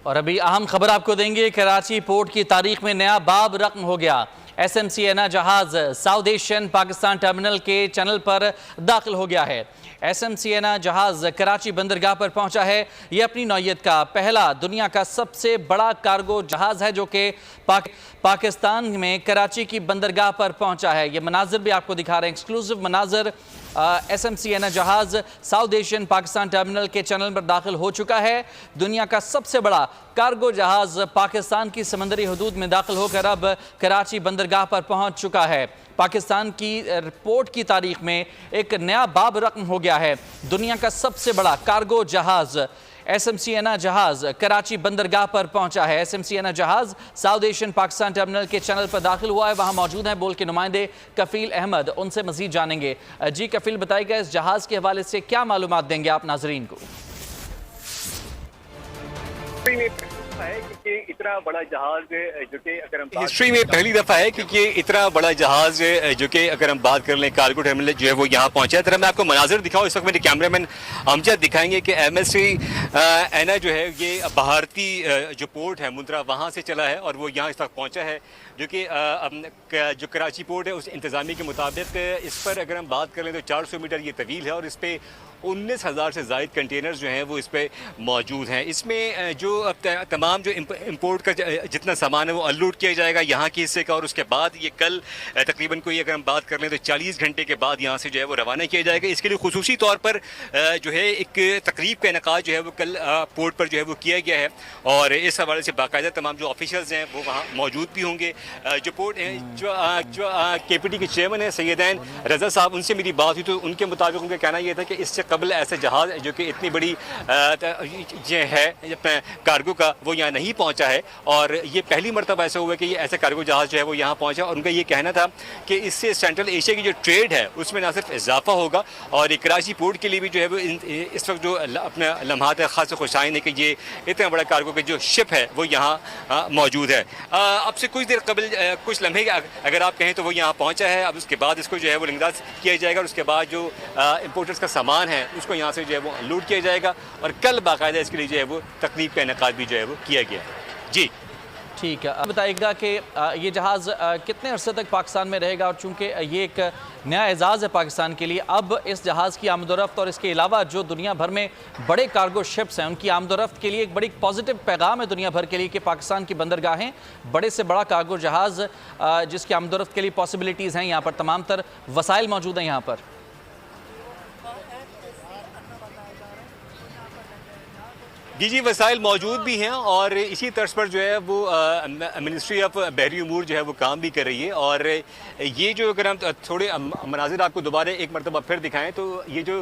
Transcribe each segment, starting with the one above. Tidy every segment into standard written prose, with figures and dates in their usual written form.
और अभी अहम खबर आपको देंगे। कराची पोर्ट की तारीख में नया बाब रकम हो गया। SMC एना जहाज साउथ एशियन पाकिस्तान टर्मिनल के चैनल पर दाखिल हो गया है। SMC एना जहाज कराची बंदरगाह पर पहुंचा है। यह अपनी नौयत का पहला दुनिया का सबसे बड़ा कार्गो जहाज है जो कि पाकिस्तान में कराची की बंदरगाह पर पहुंचा है। ये मनाजिर भी आपको दिखा रहे हैं, एक्सक्लूसिव मनाजिर। SMC एना जहाज साउथ एशियन पाकिस्तान टर्मिनल के चैनल पर दाखिल हो चुका है। दुनिया का सबसे बड़ा कार्गो जहाज पाकिस्तान की समंदरी हदूद में दाखिल होकर अब कराची बंदरगाह पर पहुंच चुका है। पाकिस्तान की पोर्ट की तारीख में एक नया बाब रकम हो गया है। दुनिया का सबसे बड़ा कार्गो जहाज SMC एना जहाज कराची बंदरगाह पर पहुंचा है। SMC एना जहाज साउथ एशियन पाकिस्तान टर्मिनल के चैनल पर दाखिल हुआ है। वहां मौजूद हैं बोल के नुमाइंदे कफील अहमद, उनसे मजीद जानेंगे। जी कफील, बताइएगा इस जहाज के हवाले से क्या मालूमात देंगे आप नाजरीन को? इतना बड़ा जहाज जो कि अगर हम हिस्ट्री में पहली दफा है कि ये इतना बड़ा जहाज जो कि अगर हम बात कर लें कार्गो टर्मिनल जो है वो यहाँ पहुंचा है। तरह मैं आपको मनाजिर दिखाऊं, इस वक्त मेरे कैमरामैन अमजद दिखाएंगे कि MSC एना जो है ये भारती जो पोर्ट है मुंद्रा वहाँ से चला है और वो यहाँ इस वक्त पहुँचा है, जो कि जो कराची पोर्ट है उस इंतज़ामी के मुताबिक इस पर अगर हम बात कर लें तो 400 मीटर ये तवील है और इस पर 19,000 से ज़ायद कंटेनर्स जो हैं वो इस पर मौजूद हैं। इसमें जो तमाम जो इंपोर्ट का जितना सामान है वो अनलोड किया जाएगा यहाँ के हिस्से का, और उसके बाद ये कल तकरीबन कोई अगर हम बात कर लें तो 40 घंटे के बाद यहाँ से जो है वो रवाना किया जाएगा। इसके लिए खुसूसी तौर पर जो है एक तकरीब का इनेकाद जो है वो कल पोर्ट पर जो है वो किया गया है और इस हवाले से बाकायदा तमाम जो ऑफिशियल्स हैं वो वहाँ मौजूद भी होंगे। जो पोर्ट जो KPT के चेयरमैन है सैयदान रज़ा साहब, उनसे मेरी बात हुई तो उनके मुताबिक उनका कहना यह था कि इससे कबल ऐसे जहाज़ जो कि इतनी बड़ी जो है कार्गो का वो यहाँ नहीं पहुँचा है और ये पहली मरतबा ऐसा हुआ है कि ये ऐसा कार्गो जहाज़ जो है वो यहाँ पहुँचा। और उनका ये कहना था कि इससे सेंट्रल एशिया की जो ट्रेड है उसमें ना सिर्फ इजाफा होगा और कराची पोर्ट के लिए भी जो है वो इस वक्त जो अपना लम्हात है ख़ास खुशाइन है कि ये इतना बड़ा कार्गो का जो शिप है वो यहाँ मौजूद है। अब से कुछ देर कबल कुछ लम्हे अगर आप कहें तो वो यहाँ पहुँचा है। अब उसके बाद इसको जो है वो लिंगदाज किया जाएगा और उसके बाद जो इम्पोर्टर्स का सामान है उसको यहाँ से जो है वो अनलोड किया जाएगा और कल बाकायदा इसके लिए जो है वो तकरीब का इनेकाद भी जो है वो किया गया है। जी ठीक है, अब बताइएगा कि ये जहाज़ कितने अरसे तक पाकिस्तान में रहेगा? और चूँकि ये एक नया एजाज़ है पाकिस्तान के लिए, अब इस जहाज़ की आमदोरफ्त और इसके अलावा जो दुनिया भर में बड़े कार्गो शिप्स हैं उनकी आमदोरफ्त के लिए एक बड़ी पॉजिटिव पैगाम है दुनिया भर के लिए कि पाकिस्तान की बंदरगाहें बड़े से बड़ा कार्गो जहाज़ जिसकी आमदोरफ्त के लिए पॉसिबिलिटीज़ हैं, यहाँ पर तमाम तर वसाइल मौजूद हैं यहाँ पर। जी वसाइल मौजूद भी हैं और इसी तर्ज पर जो है वो मिनिस्ट्री ऑफ बहरी उमूर जो है वो काम भी कर रही है। और ये जो अगर हम थोड़े मनाजिर आपको दोबारा एक मरतबा फिर दिखाएं तो ये जो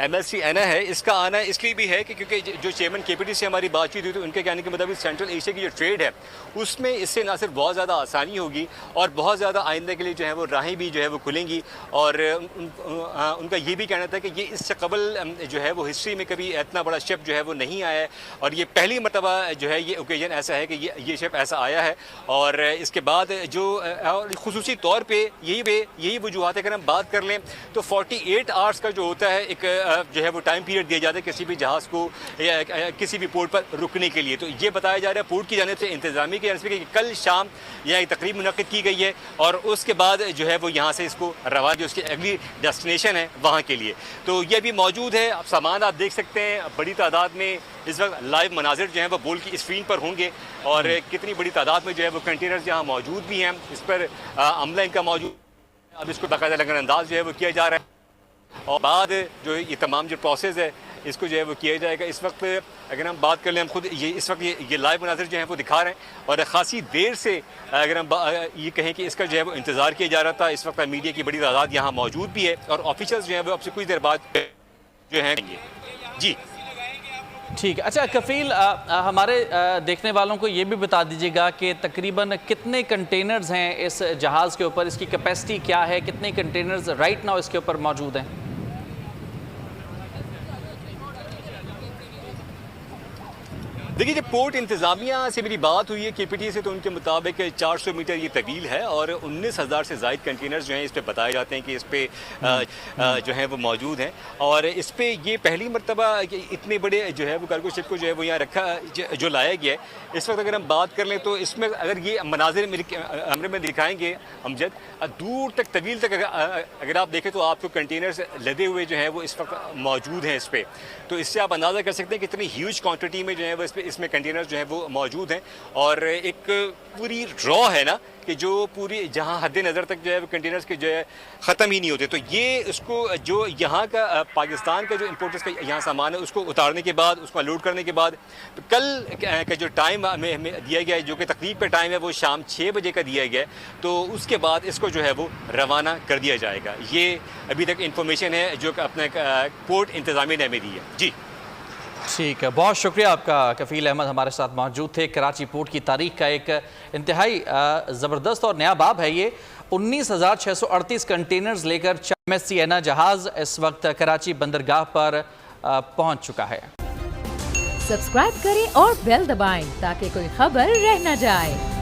MSC एना है इसका आना इसलिए भी है कि क्योंकि जो चेयरमैन KPT से हमारी बातचीत हुई तो उनके कहने के मुताबिक सेंट्रल एशिया की जो ट्रेड है उसमें इससे ना सिर्फ बहुत ज़्यादा आसानी होगी और बहुत ज़्यादा आइंदा के लिए जो है वो राहें भी जो है वो खुलेंगी। और उनका ये भी कहना था कि ये इससे कबल जो है वो हिस्ट्री में कभी इतना बड़ा शिप जो है वो नहीं आया है और ये पहली मरतबा जो है ये ओकेजन ऐसा है कि ये शिप ऐसा आया है। और इसके बाद जो खुसूसी तौर पे यही वजूहत है। अगर हम बात कर लें तो 48 आवर्स का जो होता है एक जो है वो टाइम पीरियड दिया जाता है किसी भी जहाज़ को किसी भी पोर्ट पर रुकने के लिए। तो ये बताया जा रहा है पोर्ट की जानिब से इंतजामी की जानिब से कि कल शाम यहाँ एक तकरीब मुनक़्क़िद की गई है और उसके बाद जो है वो यहाँ से इसको रवा जो उसकी अगली डेस्टिनेशन है वहाँ के लिए। तो ये भी मौजूद है। अब सामान आप देख सकते हैं बड़ी तादाद में इस वक्त लाइव मनाजिर जो हैं वो बोल की स्क्रीन पर होंगे और कितनी बड़ी तादाद में जो है वो कंटेनर्स यहाँ मौजूद भी हैं। इस पर अमला इनका मौजूद, अब इसको बाकायदा लगन अंदाज जो है वो किया जा रहा है और बाद जो ये तमाम जो प्रोसेस है इसको जो है वो किया जाएगा। इस वक्त अगर हम बात कर लें, हम खुद ये इस वक्त ये लाइव मनाजिर जो हैं वो दिखा रहे हैं और ख़ासी देर से अगर हम ये कहें कि इसका जो है वो इंतज़ार किया जा रहा था। इस वक्त मीडिया की बड़ी तादाद यहाँ मौजूद भी है और ऑफिसर्स जो हैं वो अब से कुछ देर बाद जो हैं जी ठीक है। अच्छा कफील, हमारे देखने वालों को ये भी बता दीजिएगा कि तकरीबन कितने कंटेनर्स हैं इस जहाज़ के ऊपर, इसकी कैपेसिटी क्या है, कितने कंटेनर्स राइट नाउ इसके ऊपर मौजूद हैं? देखिए, जब पोर्ट इंतज़ामिया से मेरी बात हुई है KPTA से, तो उनके मुताबिक 400 मीटर ये तवील है और 19,000 से ज़ायद कंटेनर्स जो हैं इस पे बताए जाते हैं कि इस पे जो है वो मौजूद हैं। और इस पे ये पहली मरतबा इतने बड़े जो है वो कार्गो शिप को जो है वो यहाँ रखा जो लाया गया है। इस वक्त अगर हम बात कर लें तो इसमें अगर ये मनाजिर मेरे कैमरे में दिखाएंगे अमजद, दूर तक तवील तक अगर आप देखें तो आपको कंटेनर्स लदे हुए जो हैं वो इस वक्त मौजूद हैं इस पे। तो इससे आप अंदाज़ा कर सकते हैं कि इतनी ह्यूज क्वांटिटी में जो है वो इसमें कंटेनर्स जो है वो मौजूद हैं। और एक पूरी रॉ है ना कि जो पूरी जहां हद नज़र तक जो है वो कंटेनर्स के जो है ख़त्म ही नहीं होते। तो ये उसको जो यहाँ का पाकिस्तान का जो इम्पोर्टर्स का यहाँ सामान है उसको उतारने के बाद, उसको लोड करने के बाद, कल का जो टाइम हमें दिया गया है, जो कि तकरीब का टाइम है, वो शाम 6 बजे का दिया गया है। तो उसके बाद इसको जो है वो रवाना कर दिया जाएगा। ये अभी तक इंफॉर्मेशन है जो कि अपने पोर्ट इंतज़ामिया ने हमें दी है। जी ठीक है, बहुत शुक्रिया आपका। कफ़ील अहमद हमारे साथ मौजूद थे। कराची पोर्ट की तारीख का एक इंतहाई ज़बरदस्त और नया बाब है ये। 19,638 कंटेनर्स लेकर MSC एना जहाज़ इस वक्त कराची बंदरगाह पर पहुंच चुका है। सब्सक्राइब करें और बेल दबाएं ताकि कोई खबर रह न जाए।